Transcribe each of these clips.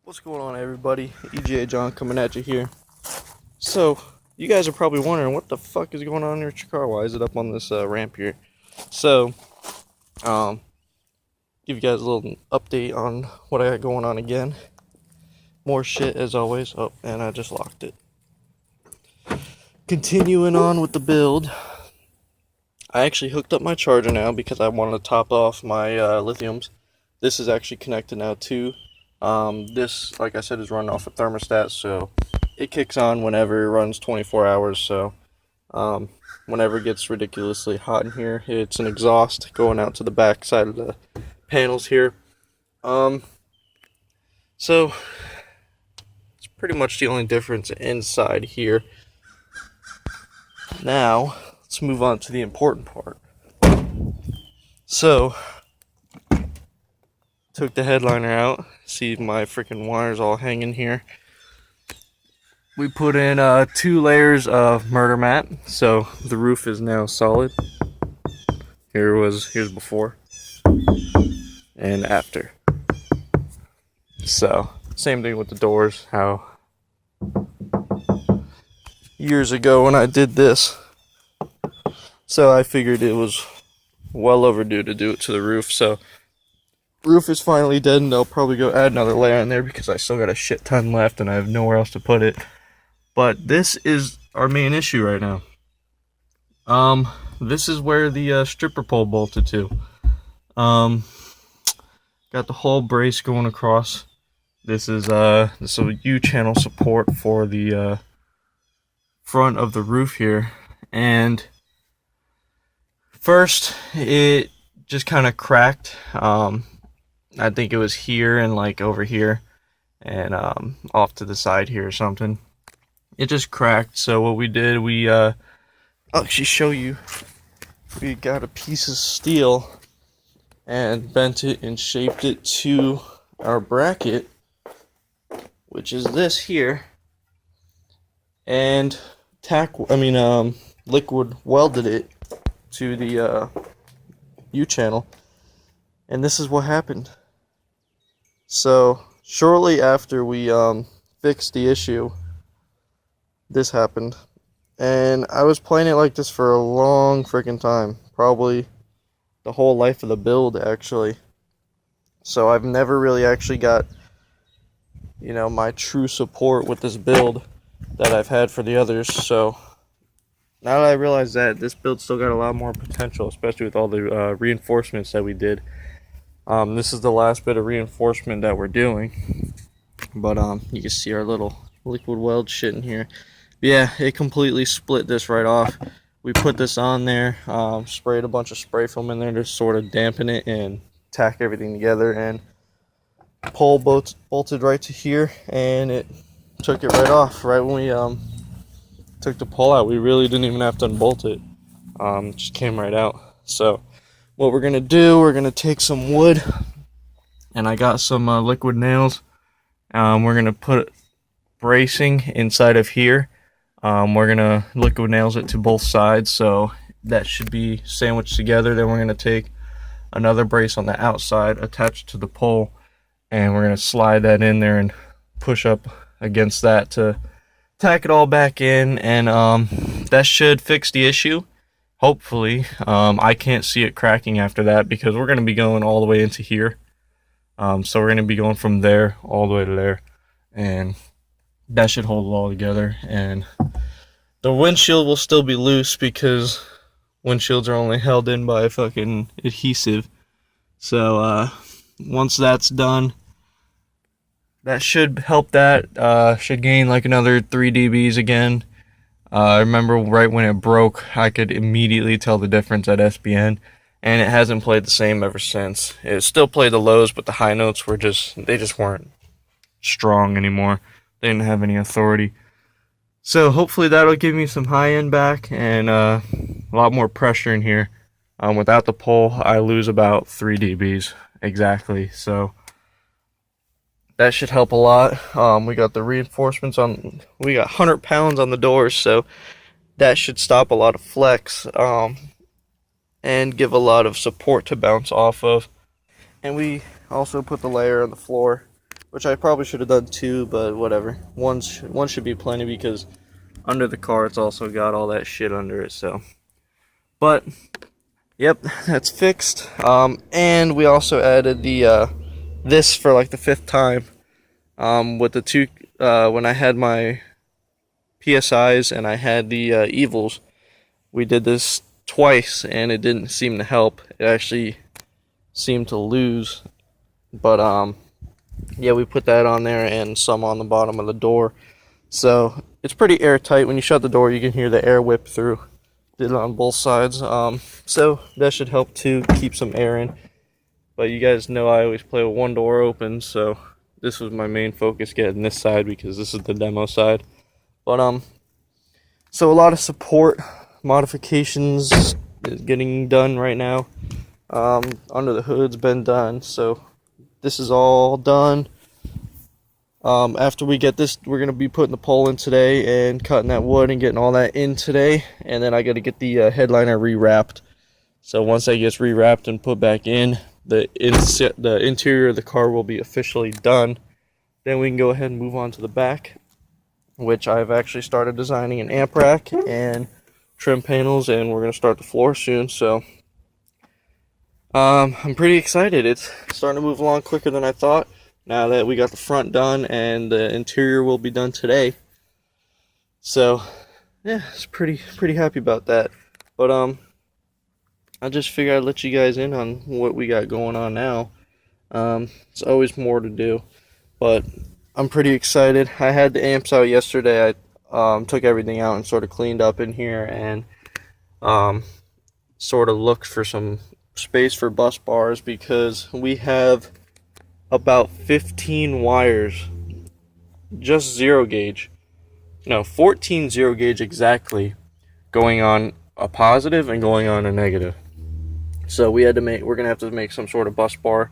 What's going on, everybody? EGA John coming at you here. So, you guys are probably wondering what the fuck is going on in your car? Why is it up on this ramp here? So, give you guys a little update on what I got going on again. More shit as always. Oh, and I just locked it. Continuing on with the build. I actually hooked up my charger now because I wanted to top off my lithiums. This is actually connected now too. This, like I said, is running off a thermostat, so it kicks on whenever. It runs 24 hours, so whenever it gets ridiculously hot in here, it's an exhaust going out to the back side of the panels here. So it's pretty much the only difference inside here. Now, let's move on to the important part. So, took the headliner out. See my freaking wires all hanging here. We put in 2 layers of murder mat, so the roof is now solid. Here's before and after. So same thing with the doors. How years ago when I did this, so I figured it was well overdue to do it to the roof. So roof is finally dead, and they'll probably go add another layer in there because I still got a shit ton left and I have nowhere else to put it. But this is our main issue right now. This is where the stripper pole bolted to. Got the whole brace going across. This is a U-channel support for the front of the roof here. And first, it just kind of cracked. I think it was here and like over here and off to the side here or something. It just cracked. So what we did, I'll actually show you. We got a piece of steel and bent it and shaped it to our bracket, which is this here, and liquid welded it to the U-channel, and this is what happened. So shortly after we fixed the issue, this happened, and I was playing it like this for a long freaking time, probably the whole life of the build actually. So I've never really actually got, my true support with this build that I've had for the others. So now that I realize that, this build still got a lot more potential, especially with all the reinforcements that we did. This is the last bit of reinforcement that we're doing, but you can see our little liquid weld shit in here. Yeah, it completely split this right off. We put this on there, sprayed a bunch of spray foam in there to sort of dampen it and tack everything together, and pole bolted right to here, and it took it right off. Right when we took the pole out, we really didn't even have to unbolt it. It just came right out. So what we're gonna do, we're gonna take some wood, and I got some liquid nails. We're gonna put bracing inside of here. We're gonna liquid nails it to both sides, so that should be sandwiched together. Then we're gonna take another brace on the outside attached to the pole, and we're gonna slide that in there and push up against that to tack it all back in, and that should fix the issue. Hopefully. I can't see it cracking after that because we're going to be going all the way into here. So we're going to be going from there all the way to there. And that should hold it all together. And the windshield will still be loose because windshields are only held in by fucking adhesive. So once that's done, that should help that. Should gain like another 3 dBs again. I remember right when it broke, I could immediately tell the difference at SBN, and it hasn't played the same ever since. It still played the lows, but the high notes were just weren't strong anymore. They didn't have any authority. So hopefully that'll give me some high end back and a lot more pressure in here. Without the pole, I lose about 3 dBs exactly. So that should help a lot. We got the reinforcements on. We got 100 pounds on the doors, so that should stop a lot of flex and give a lot of support to bounce off of. And we also put the layer on the floor which I probably should have done 2, but whatever. One should be plenty because under the car it's also got all that shit under it. So, but yep, that's fixed. And we also added the this for like the 5th time. With the 2 when I had my PSIs and I had the evils, we did this twice and it didn't seem to help. It actually seemed to lose. But yeah, we put that on there and some on the bottom of the door. So it's pretty airtight. When you shut the door, you can hear the air whip through. Did it on both sides. So that should help to keep some air in. But you guys know I always play with one door open, so this was my main focus, getting this side because this is the demo side. But so a lot of support modifications is getting done right now. Under the hood's been done, so this is all done. After we get this, we're gonna be putting the pole in today and cutting that wood and getting all that in today. And then I got to get the headliner rewrapped. So once that gets rewrapped and put back in, the interior of the car will be officially done. Then we can go ahead and move on to the back, which I've actually started designing an amp rack and trim panels, and we're gonna start the floor soon. So I'm pretty excited. It's starting to move along quicker than I thought. Now that we got the front done and the interior will be done today. So yeah, it's pretty happy about that. But I just figured I'd let you guys in on what we got going on now. It's always more to do, but I'm pretty excited. I had the amps out yesterday. I took everything out and sort of cleaned up in here and sort of looked for some space for bus bars because we have about 15 wires, just 0 gauge. No, 14 0 gauge exactly, going on a positive and going on a negative. So we're gonna have to make some sort of bus bar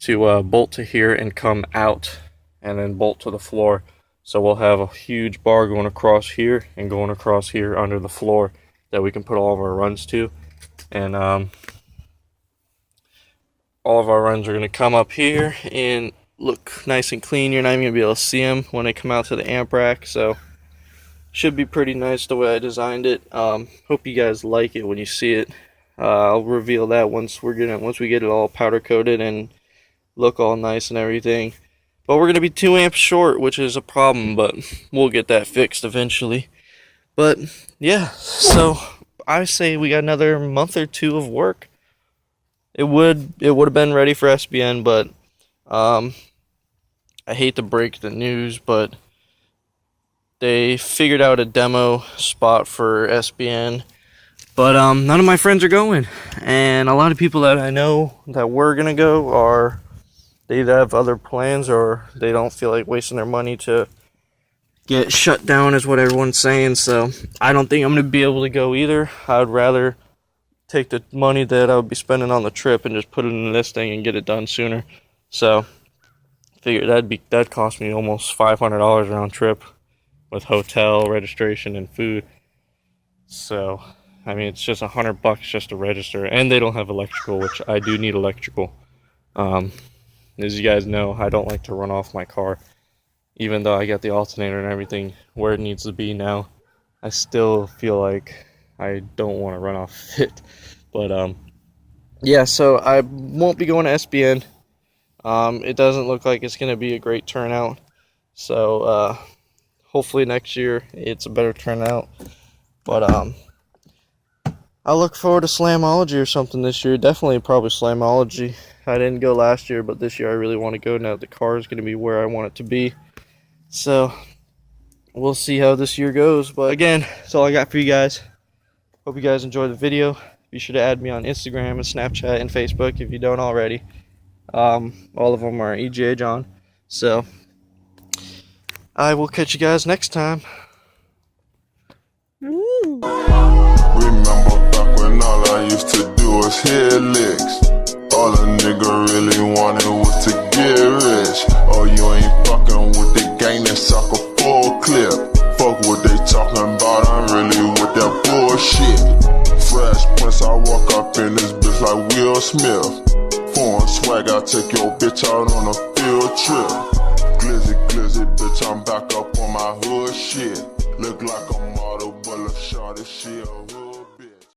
to bolt to here and come out and then bolt to the floor. So we'll have a huge bar going across here and going across here under the floor that we can put all of our runs to. And all of our runs are going to come up here and look nice and clean. You're not even going to be able to see them when they come out to the amp rack. So should be pretty nice the way I designed it. Hope you guys like it when you see it. I'll reveal that once we get it all powder coated and look all nice and everything. But we're going to be 2 amps short, which is a problem, but we'll get that fixed eventually. But yeah, so I say we got another month or 2 of work. It would have been ready for SBN, but I hate to break the news, but they figured out a demo spot for SBN. But none of my friends are going, and a lot of people that I know that were gonna go they either have other plans or they don't feel like wasting their money to get shut down, is what everyone's saying. So I don't think I'm gonna be able to go either. I would rather take the money that I would be spending on the trip and just put it in this thing and get it done sooner. So I figured that'd cost me almost $500 round trip with hotel, registration, and food. So I mean, it's just $100 just to register, and they don't have electrical, which I do need electrical. As you guys know, I don't like to run off my car, even though I got the alternator and everything where it needs to be now. I still feel like I don't want to run off it. But yeah, so I won't be going to SBN. It doesn't look like it's going to be a great turnout. So hopefully next year it's a better turnout. But I look forward to Slamology or something this year. Definitely probably Slamology. I didn't go last year, but this year I really want to go now that the car is going to be where I want it to be. So we'll see how this year goes. But again, that's all I got for you guys. Hope you guys enjoyed the video. Be sure to add me on Instagram and Snapchat and Facebook if you don't already. All of them are EGA John. So I will catch you guys next time. Remember back when all I used to do was hit licks. All a nigga really wanted was to get rich. Oh, you ain't fucking with the gang that suck a full clip. Fuck what they talking about, I'm really with that bullshit. Fresh Prince, I walk up in this bitch like Will Smith. Foreign swag, I take your bitch out on a field trip. good shit. Look like a model, but look shorty, she a hood.